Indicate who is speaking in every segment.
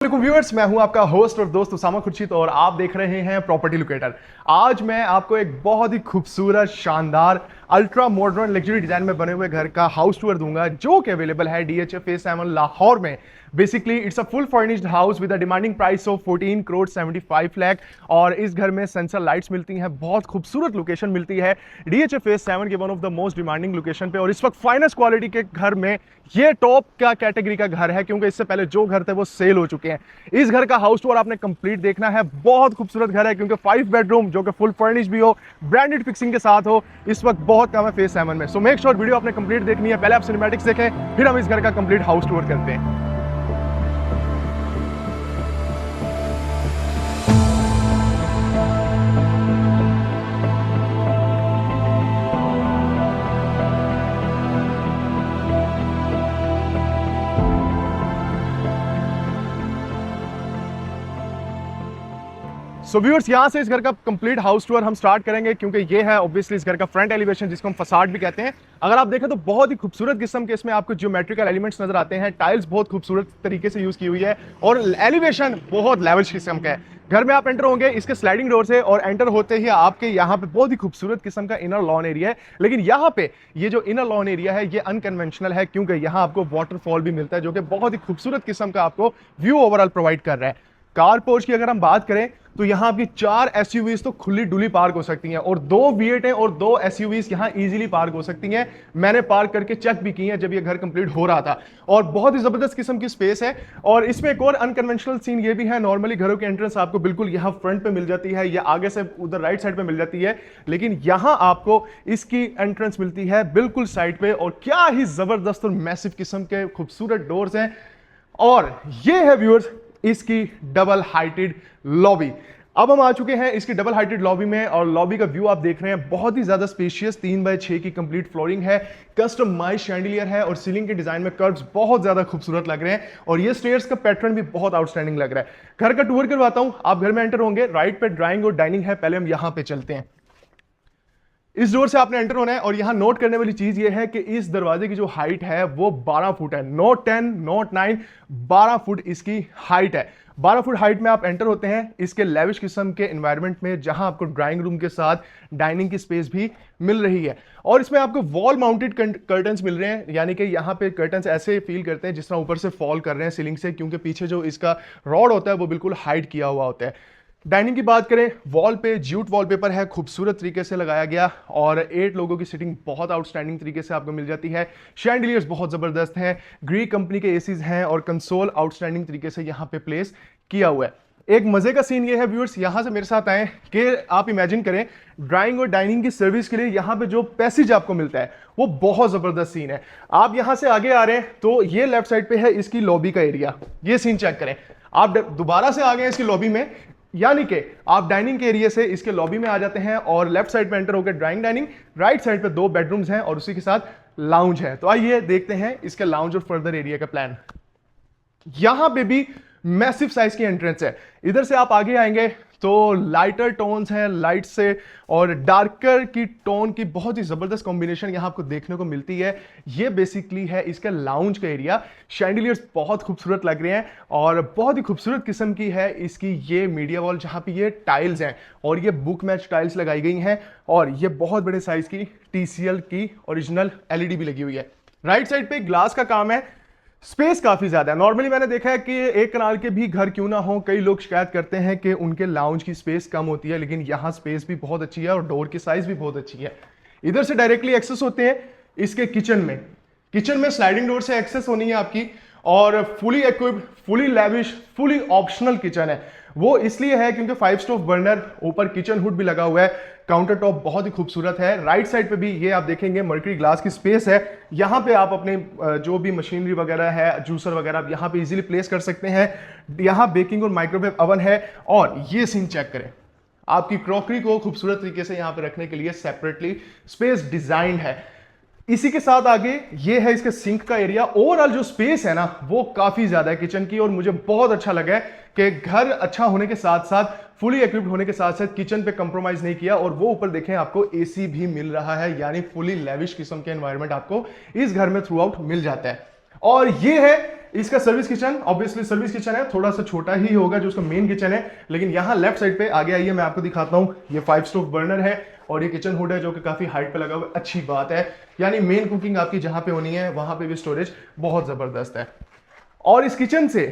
Speaker 1: Viewers, मैं हूं आपका होस्ट और दोस्त उसामा खुर्शीद और आप देख रहे हैं प्रॉपर्टी लोकेटर। आज मैं आपको एक बहुत ही खूबसूरत, शानदार, अल्ट्रा मॉडर्न लग्जरी डिजाइन में बने हुए घर का हाउस टूर दूंगा जो कि अवेलेबल है DHA फेज 7 लाहौर में। Basically it's a full furnished house with a demanding price of 14 crore 75 lakh और इस घर में सेंसर लाइट्स मिलती हैं। बहुत खूबसूरत लोकेशन मिलती है DHA फेज 7 के one of the most demanding location पे और इस वक्त फाइनेस्ट क्वालिटी के घर में ये टॉप का कैटेगरी का घर है क्योंकि इससे पहले जो घर थे वो सेल हो चुके हैं। इस घर का हाउस टूर आपने कंप्लीट देखना है। बहुत खूबसूरत घर है क्योंकि 5 बेडरूम जो कि फुल फर्निश भी हो, ब्रांडेड फिक्सिंग के साथ हो, इस वक्त बहुत कम है फेज 7 में। सो मेक श्योर वीडियो आपने कंप्लीट देखनी है। पहले आप सिनेमैटिक्स देखें, फिर हम इस घर का कंप्लीट हाउस टूर करते हैं। सो व्यूअर्स, यहाँ से इस घर का कंप्लीट हाउस टूर हम स्टार्ट करेंगे क्योंकि ये है ऑब्वियसली इस घर का फ्रंट एलिवेशन जिसको हम फसाड भी कहते हैं। अगर आप देखें तो बहुत ही खूबसूरत किस्म के इसमें आपको ज्योमेट्रिकल एलिमेंट्स नजर आते हैं। टाइल्स बहुत खूबसूरत तरीके से यूज की हुई है और एलिवेशन बहुत लेवल किस्म का है। घर में आप एंटर होंगे इसके स्लाइडिंग डोर से और एंटर होते ही आपके यहाँ पे बहुत ही खूबसूरत किस्म का इनर लॉन एरिया है। लेकिन यहाँ पे ये जो इनर लॉन एरिया है ये अनकन्वेंशनल है क्योंकि यहाँ आपको वाटरफॉल भी मिलता है जो कि बहुत ही खूबसूरत किस्म का आपको व्यू ओवरऑल प्रोवाइड कर रहा है। कार पोर्च की अगर हम बात करें तो यहां आपकी 4 एसयूवीज तो खुली डुली पार्क हो सकती हैं और 2 V8 हैं और 2 एसयूवीज यहां इजीली पार्क हो सकती हैं। मैंने पार्क करके चेक भी की है जब ये घर कंप्लीट हो रहा था और बहुत ही जबरदस्त किस्म की स्पेस है। और इसमें एक और अनकन्वेंशनल सीन ये भी है, नॉर्मली घरों की एंट्रेंस आपको बिल्कुल यहां फ्रंट पे मिल जाती है या आगे से उधर राइट साइड पे मिल जाती है, लेकिन यहां आपको इसकी एंट्रेंस मिलती है बिल्कुल साइड पे और क्या ही जबरदस्त और मैसिव किस्म के खूबसूरत डोर्स हैं। और ये है व्यूअर्स इसकी डबल हाइटेड लॉबी। अब हम आ चुके हैं इसकी डबल हाइटेड लॉबी में और लॉबी का व्यू आप देख रहे हैं बहुत ही ज्यादा स्पेशियस 3x6 की कंप्लीट फ्लोरिंग है, कस्टमाइज्ड शैंडिलियर है और सीलिंग के डिजाइन में कर्व्स बहुत ज्यादा खूबसूरत लग रहे हैं और ये स्टेयर्स का पैटर्न भी बहुत आउटस्टैंडिंग लग रहा है। घर का टूर करवाता हूं। आप घर में एंटर होंगे, राइट पे ड्राइंग और डाइनिंग है। पहले हम यहां पे चलते हैं। इस डोर से आपने एंटर होना है और यहां नोट करने वाली चीज ये है कि इस दरवाजे की जो हाइट है वो 12 फुट है। नोट 10 नोट 9 12 फुट इसकी हाइट है। 12 फुट हाइट में आप एंटर होते हैं इसके लेविश किस्म के एनवायरनमेंट में जहां आपको ड्राइंग रूम के साथ डाइनिंग की स्पेस भी मिल रही है और इसमें आपको वॉल माउंटेड कर्टन्स मिल रहे हैं, यानी कि यहां पे कर्टन्स ऐसे फील करते हैं जिस तरह ऊपर से फॉल कर रहे हैं सीलिंग से, क्योंकि पीछे जो इसका रॉड होता है वो बिल्कुल हाइड किया हुआ होता है। डाइनिंग की बात करें, वॉल पे ज्यूट वॉलपेपर है, खूबसूरत तरीके से लगाया गया और 8 लोगों की सिटिंग बहुत आउटस्टैंडिंग तरीके से आपको मिल जाती है। शैंडिलियर्स बहुत जबरदस्त हैं, ग्री कंपनी के एसीज हैं और कंसोल आउटस्टैंडिंग तरीके से यहां पे प्लेस किया हुआ है। एक मजे का सीन ये है व्यूअर्स, यहां से मेरे साथ आए कि आप इमेजिन करें ड्राइंग और डाइनिंग की सर्विस के लिए यहां पे जो पैसेज आपको मिलता है वो बहुत जबरदस्त सीन है। आप यहां से आगे आ रहे हैं तो ये लेफ्ट साइड पे है इसकी लॉबी का एरिया। ये सीन चेक करें। आप दोबारा से आ गए इसकी लॉबी में, यानी कि आप डाइनिंग के एरिया से इसके लॉबी में आ जाते हैं और लेफ्ट साइड पे एंटर होकर ड्राइंग डाइनिंग, राइट साइड पे 2 बेडरूम्स हैं और उसी के साथ लाउंज है। तो आइए देखते हैं इसके लाउंज और फर्दर एरिया का प्लान। यहां पे भी मैसिव साइज की एंट्रेंस है। इधर से आप आगे आएंगे तो लाइटर टोन्स हैं लाइट से और डार्कर की टोन की बहुत ही जबरदस्त कॉम्बिनेशन यहां आपको देखने को मिलती है। ये बेसिकली है इसका लाउंज का एरिया। शैंडिलियर्स बहुत खूबसूरत लग रहे हैं और बहुत ही खूबसूरत किस्म की है इसकी ये मीडिया वॉल जहां पे ये टाइल्स हैं और ये बुक मैच टाइल्स लगाई गई हैं और ये बहुत बड़े साइज की TCL की ओरिजिनल LED भी लगी हुई है। राइट साइड पे ग्लास का काम है। स्पेस काफी ज्यादा है। नॉर्मली मैंने देखा है कि एक कनाल के भी घर क्यों ना हो, कई लोग शिकायत करते हैं कि उनके लाउंज की स्पेस कम होती है, लेकिन यहां स्पेस भी बहुत अच्छी है और डोर की साइज भी बहुत अच्छी है। इधर से डायरेक्टली एक्सेस होते हैं इसके किचन में। किचन में स्लाइडिंग डोर से एक्सेस होनी है आपकी और fully equipped, fully lavish, fully optional kitchen है। वो इसलिए है क्योंकि 5 स्टोव बर्नर, ऊपर किचन हुड भी लगा हुआ है, काउंटर टॉप बहुत ही खूबसूरत है। राइट साइड पे भी ये आप देखेंगे मर्करी ग्लास की स्पेस है। यहाँ पे आप अपने जो भी मशीनरी वगैरह है, जूसर वगैरह, आप यहाँ पे इजीली प्लेस कर सकते हैं। यहाँ बेकिंग और माइक्रोवेव ओवन है और ये सीन चेक करें, आपकी क्रॉकरी को खूबसूरत तरीके से यहाँ पे रखने के लिए सेपरेटली स्पेस डिजाइन है। इसी के साथ आगे ये है इसका सिंक का एरिया। ओवरऑल जो स्पेस है ना वो काफी ज्यादा है किचन की और मुझे बहुत अच्छा लगा है कि घर अच्छा होने के साथ साथ, फुली इक्विप्ड होने के साथ साथ किचन पे कंप्रोमाइज नहीं किया और वो ऊपर देखें आपको एसी भी मिल रहा है, यानी फुली लेविश किस्म के एनवायरनमेंट आपको इस घर में थ्रू आउट मिल जाता है। और ये है इसका service kitchen. Obviously service kitchen है, थोड़ा सा छोटा ही होगा जो उसका मेन किचन है, लेकिन यहाँ लेफ्ट साइड पे आगे आइए मैं आपको दिखाता हूँ। ये 5 स्टोव बर्नर है और ये किचन हुड है जो कि काफी हाइट पे लगा हुआ है। अच्छी बात है, यानी मेन कुकिंग आपकी जहां पे होनी है वहां पे भी स्टोरेज बहुत जबरदस्त है। और इस किचन से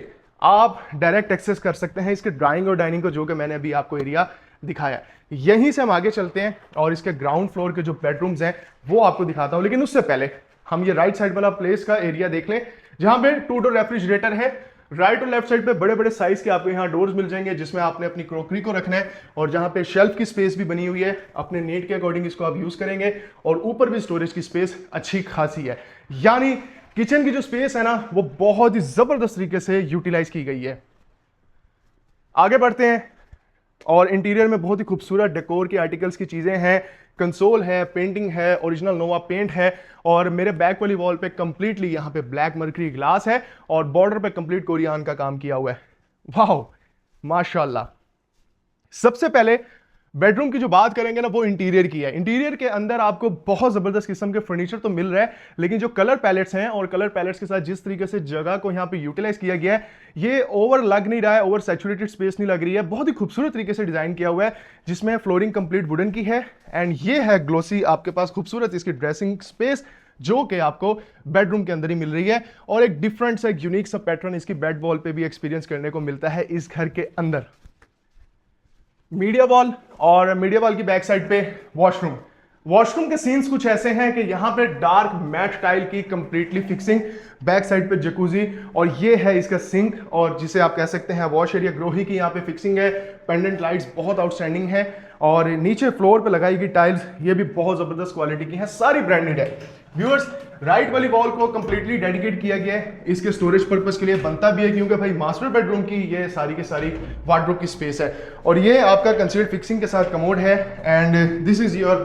Speaker 1: आप डायरेक्ट एक्सेस कर सकते हैं इसके ड्राइंग और डाइनिंग को, जो कि मैंने अभी आपको एरिया दिखाया। यहीं से हम आगे चलते हैं और इसके ग्राउंड फ्लोर के जो बेडरूम्स हैं वो आपको दिखाता हूं, लेकिन उससे पहले हम ये राइट साइड वाला प्लेस का एरिया देख लें, जहां पे 2 डोर रेफ्रिजरेटर है। राइट और लेफ्ट साइड पे बड़े बड़े साइज के आपको यहाँ डोर्स मिल जाएंगे, जिसमें आपने अपनी क्रॉकरी को रखना है, और जहां पे शेल्फ की स्पेस भी बनी हुई है, अपने नीड के अकॉर्डिंग इसको आप यूज करेंगे। और ऊपर भी स्टोरेज की स्पेस अच्छी खासी है, यानी किचन की जो स्पेस है ना वो बहुत ही जबरदस्त तरीके से यूटिलाइज की गई है। आगे बढ़ते हैं और इंटीरियर में बहुत ही खूबसूरत डेकोर के आर्टिकल्स की चीजें हैं। कंसोल है, पेंटिंग है, ओरिजिनल नोवा पेंट है, और मेरे बैक वाली वॉल पे कंप्लीटली यहाँ पे ब्लैक मर्करी ग्लास है और बॉर्डर पे कंप्लीट कोरियान का काम किया हुआ है। वाह माशाल्लाह। सबसे पहले बेडरूम की जो बात करेंगे ना वो इंटीरियर की है। इंटीरियर के अंदर आपको बहुत जबरदस्त किस्म के फर्नीचर तो मिल रहा है, लेकिन जो कलर पैलेट्स हैं और कलर पैलेट्स के साथ जिस तरीके से जगह को यहाँ पे यूटिलाइज किया गया है, ये ओवर लग नहीं रहा है, ओवर सैचुरेटेड स्पेस नहीं लग रही है। बहुत ही खूबसूरत तरीके से डिजाइन किया हुआ है, जिसमें फ्लोरिंग कंप्लीट वुडन की है, एंड ये है ग्लोसी आपके पास खूबसूरत इसकी ड्रेसिंग स्पेस, जो कि आपको बेडरूम के अंदर ही मिल रही है। और एक डिफरेंट सा, एक यूनिक सा पैटर्न इसकी बेड वॉल पे भी एक्सपीरियंस करने को मिलता है इस घर के अंदर। मीडिया वॉल, और मीडिया वॉल की बैक साइड पे वॉशरूम। वॉशरूम के सीन्स कुछ ऐसे हैं कि यहाँ पे डार्क मैट टाइल की कंप्लीटली फिक्सिंग, बैक साइड पे जकूजी, और ये है इसका सिंक, और जिसे आप कह सकते हैं वॉश एरिया, ग्रोही की यहाँ पे फिक्सिंग है। पेंडेंट लाइट्स बहुत आउटस्टैंडिंग है, और नीचे फ्लोर पे लगाई गई टाइल्स ये भी बहुत जबरदस्त क्वालिटी की है, सारी ब्रांडेड है। व्यूअर्स, राइट वाली वॉल को कंप्लीटली डेडिकेट किया गया है इसके स्टोरेज पर्पस के लिए, बनता भी है क्योंकि भाई मास्टर बेडरूम की ये सारी की सारी वार्डरोब की स्पेस है। और ये आपका कंसीडर्ड फिक्सिंग के साथ कमोड है, and this is your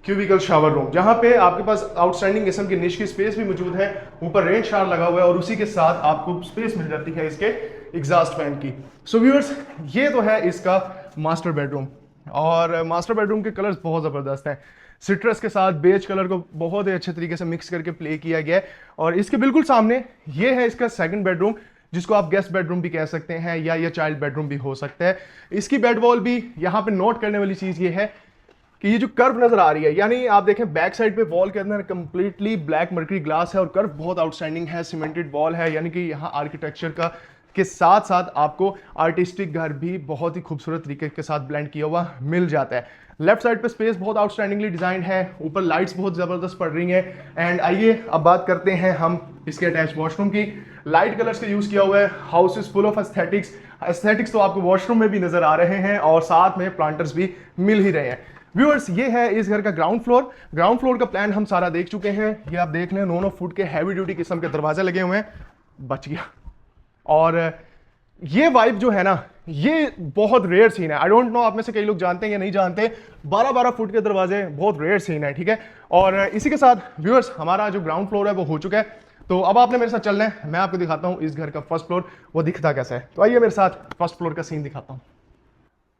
Speaker 1: cubicle shower room, जहां पे आपके पास आउटस्टैंडिंग किस्म की निश की स्पेस भी मौजूद है। ऊपर रेन शावर लगा हुआ है और उसी के साथ आपको स्पेस मिल जाती है इसके एग्जॉस्ट फैन की। सो व्यूअर्स, ये तो है इसका मास्टर बेडरूम, और मास्टर बेडरूम के कलर्स बहुत ज़बरदस्त हैं। सिट्रस के साथ बेज कलर को बहुत ही अच्छे तरीके से मिक्स करके प्ले किया गया है। और इसके बिल्कुल सामने ये है इसका सेकंड बेडरूम, जिसको आप गेस्ट बेडरूम भी कह सकते हैं, या ये चाइल्ड बेडरूम भी हो सकता है। इसकी बेड वॉल भी यहाँ पे नोट करने वाली चीज़ ये है कि ये जो कर्व नजर आ रही है, यानी आप देखें बैक साइड पे वॉल के अंदर कंप्लीटली ब्लैक मर्करी ग्लास है और कर्व बहुत आउटस्टैंडिंग है, सीमेंटेड वॉल है, यानी कि यहाँ आर्किटेक्चर का के साथ साथ आपको आर्टिस्टिक घर भी बहुत ही खूबसूरत तरीके के साथ ब्लेंड किया हुआ मिल जाता है। लेफ्ट साइड पे स्पेस बहुत आउटस्टैंडिंगली डिजाइन है, ऊपर लाइट्स बहुत जबरदस्त पड़ रही हैं। एंड आइए अब बात करते हैं हम इसके अटैच वॉशरूम की। लाइट कलर्स का यूज किया हुआ है, house is full of aesthetics. Aesthetics तो आपको वॉशरूम में भी नजर आ रहे हैं और साथ में प्लांटर्स भी मिल ही रहे हैं। व्यूअर्स, ये है इस घर का ग्राउंड फ्लोर। ग्राउंड फ्लोर का प्लान हम सारा देख चुके हैं। ये आप देख लें, 9 फुट के हैवी ड्यूटी किस्म के दरवाजे लगे हुए हैं, बच गया। और ये वाइब जो है ना, ये बहुत रेयर सीन है। आई डोंट नो आप में से कई लोग जानते हैं या नहीं जानते, 12-12 फुट के दरवाजे बहुत रेयर सीन है, ठीक है। और इसी के साथ व्यूअर्स, हमारा जो ग्राउंड फ्लोर है वो हो चुका है। तो अब आपने मेरे साथ चलना है, मैं आपको दिखाता हूँ इस घर का फर्स्ट फ्लोर वो दिखता कैसा है। तो आइए मेरे साथ फर्स्ट फ्लोर का सीन दिखाता हूँ।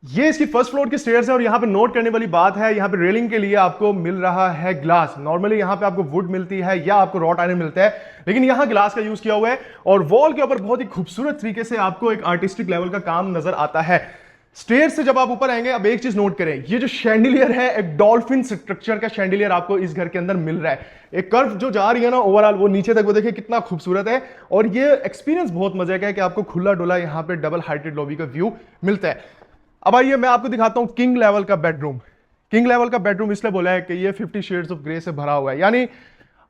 Speaker 1: ये इसकी फर्स्ट फ्लोर की स्टेयर्स है, और यहाँ पे नोट करने वाली बात है, यहाँ पे रेलिंग के लिए आपको मिल रहा है ग्लास। नॉर्मली यहाँ पे आपको वुड मिलती है या आपको रॉट आयरन मिलता है, लेकिन यहाँ ग्लास का यूज किया हुआ है। और वॉल के ऊपर बहुत ही खूबसूरत तरीके से आपको एक आर्टिस्टिक लेवल का काम नजर आता है। स्टेयर से जब आप ऊपर आएंगे, अब एक चीज नोट करें, ये जो शैंडिलियर है एक डॉल्फिन स्ट्रक्चर का शैंडिलियर आपको इस घर के अंदर मिल रहा है। एक कर्व जो जा रही है ना ओवरऑल, वो नीचे तक, वो देखिए कितना खूबसूरत है। और ये एक्सपीरियंस बहुत मजे का है कि आपको खुला डुला यहाँ पे डबल हाइटेड लॉबी का व्यू मिलता है। अब आइए मैं आपको दिखाता हूं किंग लेवल का बेडरूम। किंग लेवल का बेडरूम इसलिए बोला है कि ये 50 शेड्स ऑफ ग्रे से भरा हुआ है, यानी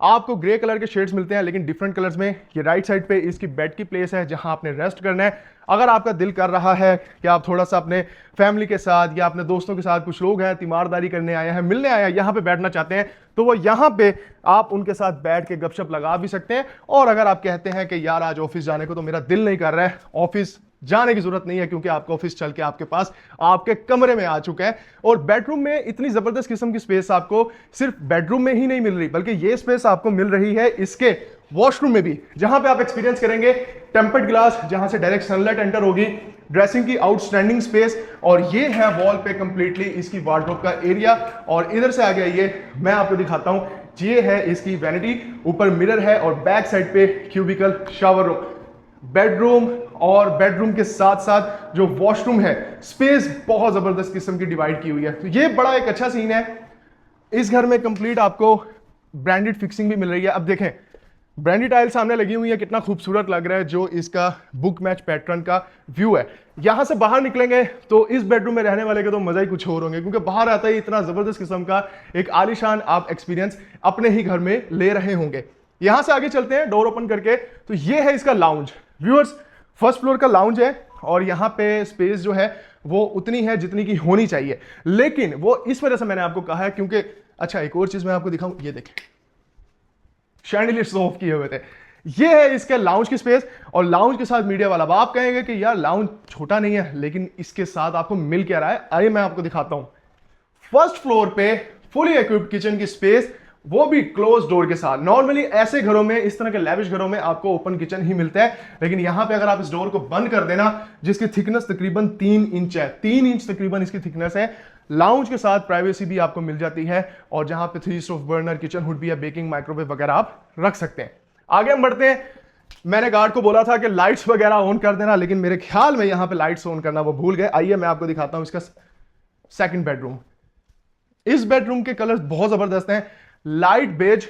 Speaker 1: आपको ग्रे कलर के शेड्स मिलते हैं लेकिन डिफरेंट कलर्स में। ये राइट साइड पे इसकी बेड की प्लेस है जहां आपने रेस्ट करना है। अगर आपका दिल कर रहा है कि आप थोड़ा सा अपने फैमिली के साथ या अपने दोस्तों के साथ, कुछ लोग हैं तीमारदारी करने आए हैं, मिलने आए हैं, यहाँ पे बैठना चाहते हैं, तो वो यहाँ पे आप उनके साथ बैठ के गपशप लगा भी सकते हैं। और अगर आप कहते हैं कि यार आज ऑफिस जाने को तो मेरा दिल नहीं कर रहा है, ऑफिस जाने की जरूरत नहीं है क्योंकि आपका ऑफिस चल के आपके पास आपके कमरे में आ चुका है। और बेडरूम में इतनी जबरदस्त किस्म की स्पेस आपको सिर्फ बेडरूम में ही नहीं मिल रही, बल्कि ये स्पेस आपको मिल रही है इसके वॉशरूम में भी, जहां पे आप एक्सपीरियंस करेंगे टेम्पर्ड ग्लास, जहां से डायरेक्ट सनलाइट एंटर होगी, ड्रेसिंग की आउटस्टैंडिंग स्पेस। और ये है वॉल पे कंप्लीटली इसकी वार्डरोब का एरिया। और इधर से आगे आइए, मैं आपको दिखाता हूं ये है इसकी वैनिटी, ऊपर मिरर है और बैक साइड पे क्यूबिकल शावर रूम, बेडरूम और बेडरूम के साथ साथ जो वॉशरूम है, स्पेस बहुत जबरदस्त किस्म की डिवाइड की हुई है। तो ये बड़ा एक अच्छा सीन है। इस घर में कंप्लीट आपको ब्रांडेड फिक्सिंग भी मिल रही है। अब देखें ब्रांडेड टाइल सामने लगी हुई है, कितना खूबसूरत लग रहा है। जो इसका बुक मैच पैटर्न का व्यू है, यहां से बाहर निकलेंगे तो इस बेडरूम में रहने वाले के तो मजा ही कुछ और होंगे, क्योंकि बाहर आता ही इतना जबरदस्त किस्म का एक आलीशान आप एक्सपीरियंस अपने ही घर में ले रहे होंगे। यहां से आगे चलते हैं डोर ओपन करके, तो ये है इसका लाउंज। व्यूअर्स, फर्स्ट फ्लोर का लाउंज है और यहाँ पे स्पेस जो है वो उतनी है जितनी की होनी चाहिए, लेकिन वो इस वजह से मैंने आपको कहा है क्योंकि अच्छा एक और चीज मैं आपको दिखाऊं, ये देखें शैंडिलियर्स ऑफ किए हुए थे। ये है इसके लाउंज की स्पेस और लाउंज के साथ मीडिया वाला। अब आप कहेंगे कि यार लाउंज छोटा नहीं है, लेकिन इसके साथ आपको मिल क्या रहा है, आइए मैं आपको दिखाता हूं। फर्स्ट फ्लोर पे फुली इक्विप्ड किचन की स्पेस, वो भी क्लोज डोर के साथ। नॉर्मली ऐसे घरों में, इस तरह के लैविश घरों में आपको ओपन किचन ही मिलता है, लेकिन यहां पे अगर आप इस डोर को बंद कर देना, जिसकी थिकनेस तकरीबन 3 इंच है, 3 इंच तकरीबन इसकी थिकनेस है, लाउंज के साथ प्राइवेसी भी आपको मिल जाती है और जहां पे 3 स्टोव बर्नर, किचन हुड भी है, बेकिंग माइक्रोवेव वगैरह आप रख सकते हैं। आगे हम बढ़ते हैं। मैंने गार्ड को बोला था कि लाइट्स वगैरह ऑन कर देना, लेकिन मेरे ख्याल में यहां पे लाइट्स ऑन करना वो भूल गए। आइए मैं आपको दिखाता हूं इसका सेकंड बेडरूम। इस बेडरूम के कलर्स बहुत जबरदस्त हैं, लाइट बेज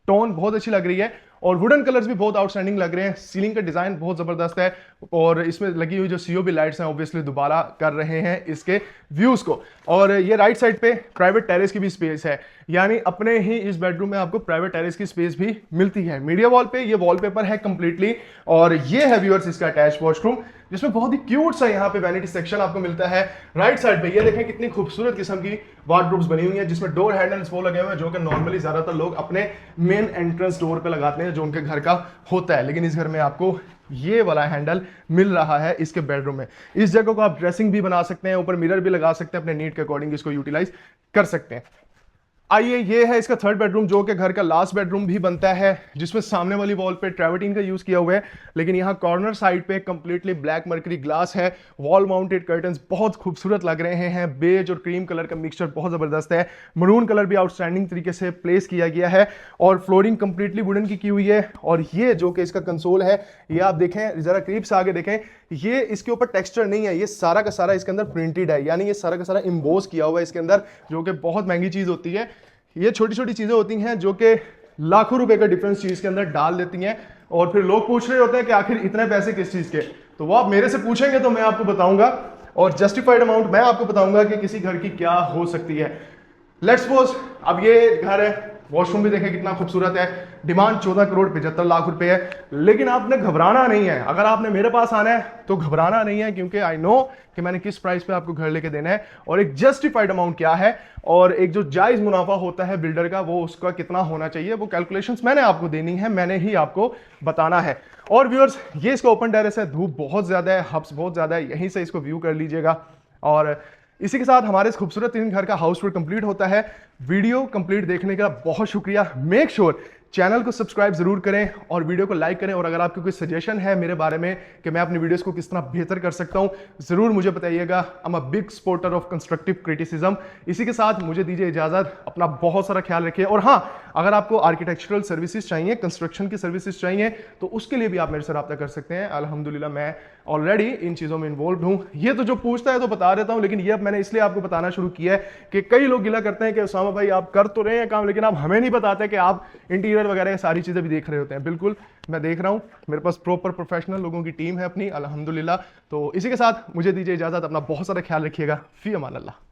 Speaker 1: टोन बहुत अच्छी लग रही है और वुडन कलर्स भी बहुत आउटस्टैंडिंग लग रहे हैं। सीलिंग का डिजाइन बहुत जबरदस्त है और इसमें लगी हुई जो सीओबी लाइट्स हैं ऑब्वियसली दोबारा कर रहे हैं इसके व्यूज को। और ये राइट साइड पे प्राइवेट टेरेस की भी स्पेस है, यानी अपने ही इस बेडरूम में आपको प्राइवेट टेरेस की स्पेस भी मिलती है। मीडिया वॉल पे ये वॉलपेपर है कंप्लीटली और ये है व्यूअर्स इसका अटैच वॉशरूम, जिसमें बहुत ही क्यूट सा यहाँ पे वैनिटी सेक्शन आपको मिलता है। राइट साइड पे ये देखें कितनी खूबसूरत किस्म की वार्डरोब्स बनी हुई है, जिसमें डोर हैंडल्स वो लगे हुए हैं जो कि नॉर्मली ज्यादातर लोग अपने मेन एंट्रेंस डोर पे लगाते हैं जो उनके घर का होता है, लेकिन इस घर में आपको ये वाला हैंडल मिल रहा है इसके बेडरूम में। इस जगह को आप ड्रेसिंग भी बना सकते हैं, ऊपर मिरर भी लगा सकते हैं, अपने नीड के अकॉर्डिंग इसको यूटिलाइज कर सकते हैं। आइए ये है इसका थर्ड बेडरूम, जो कि घर का लास्ट बेडरूम भी बनता है, जिसमें सामने वाली वॉल पे ट्रेवर्टीन का यूज किया हुआ है, लेकिन यहाँ कॉर्नर साइड पे कंप्लीटली ब्लैक मर्करी ग्लास है। वॉल माउंटेड कर्टन्स बहुत खूबसूरत लग रहे हैं, बेज और क्रीम कलर का मिक्सचर बहुत जबरदस्त है। मरून कलर भी आउटस्टैंडिंग तरीके से प्लेस किया गया है और फ्लोरिंग कंप्लीटली वुडन की हुई है। और ये जो कि इसका कंसोल है, ये आप देखें जरा करीब से आगे देखें, ये इसके ऊपर टेक्सचर नहीं है, ये सारा का सारा इसके अंदर प्रिंटेड है, यानी ये सारा का सारा इम्बोस किया हुआ है इसके अंदर, जो कि बहुत महंगी चीज होती है। ये छोटी छोटी चीजें होती हैं जो कि लाखों रुपए का डिफरेंस चीज के अंदर डाल देती हैं और फिर लोग पूछ रहे होते हैं कि आखिर इतने पैसे किस चीज के। तो वो आप मेरे से पूछेंगे तो मैं आपको बताऊंगा और जस्टिफाइड अमाउंट मैं आपको बताऊंगा कि किसी घर की क्या हो सकती है। लेट्स सपोज अब ये घर है, वॉशरूम भी देखें कितना खूबसूरत है, डिमांड 14 करोड़ 75 लाख रुपए है, लेकिन आपने घबराना नहीं है। अगर आपने मेरे पास आना है तो घबराना नहीं है, क्योंकि आई नो कि मैंने किस प्राइस पे आपको घर लेके देना है और एक जस्टिफाइड अमाउंट क्या है और एक जो जायज मुनाफा होता है बिल्डर का वो उसका कितना होना चाहिए, वो कैलकुलेशंस मैंने आपको देनी है, मैंने ही आपको बताना है। और व्यूअर्स, ये इसका ओपन टेरेस है, धूप बहुत ज्यादा है, हब्स बहुत ज्यादा है, यहीं से इसको व्यू कर लीजिएगा। और इसी के साथ हमारे इस खूबसूरत 3 घर का हाउस टूर कंप्लीट होता है। वीडियो कंप्लीट देखने का बहुत शुक्रिया। मेक श्योर चैनल को सब्सक्राइब जरूर करें और वीडियो को लाइक करें, और अगर आपको कोई सजेशन है मेरे बारे में कि मैं अपनी वीडियोस को किस तरह बेहतर कर सकता हूं, जरूर मुझे बताइएगा। I am a big supporter of constructive criticism. इसी के साथ मुझे दीजिए इजाजत, अपना बहुत सारा ख्याल रखिए। और हाँ, अगर आपको आर्किटेक्चरल सर्विसेज चाहिए, कंस्ट्रक्शन की सर्विसेज चाहिए, तो उसके लिए भी आप मेरे से रब्ता कर सकते हैं। अल्हम्दुलिल्लाह मैं ऑलरेडी इन चीज़ों में इन्वॉल्व हूँ। ये तो जो पूछता है तो बता देता हूँ, लेकिन ये अब मैंने इसलिए आपको बताना शुरू किया है कि कई लोग गिला करते हैं कि उसामा भाई आप कर तो रहे हैं काम, लेकिन आप हमें नहीं बताते कि आप इंटीरियर वगैरह सारी चीज़ें भी देख रहे होते हैं। बिल्कुल मैं देख रहा हूँ, मेरे पास प्रॉपर प्रोफेशनल लोगों की टीम है अपनी, अल्हम्दुलिल्लाह। तो इसी के साथ मुझे दीजिए इजाज़त, अपना बहुत सारा ख्याल रखिएगा। फी अमान अल्लाह।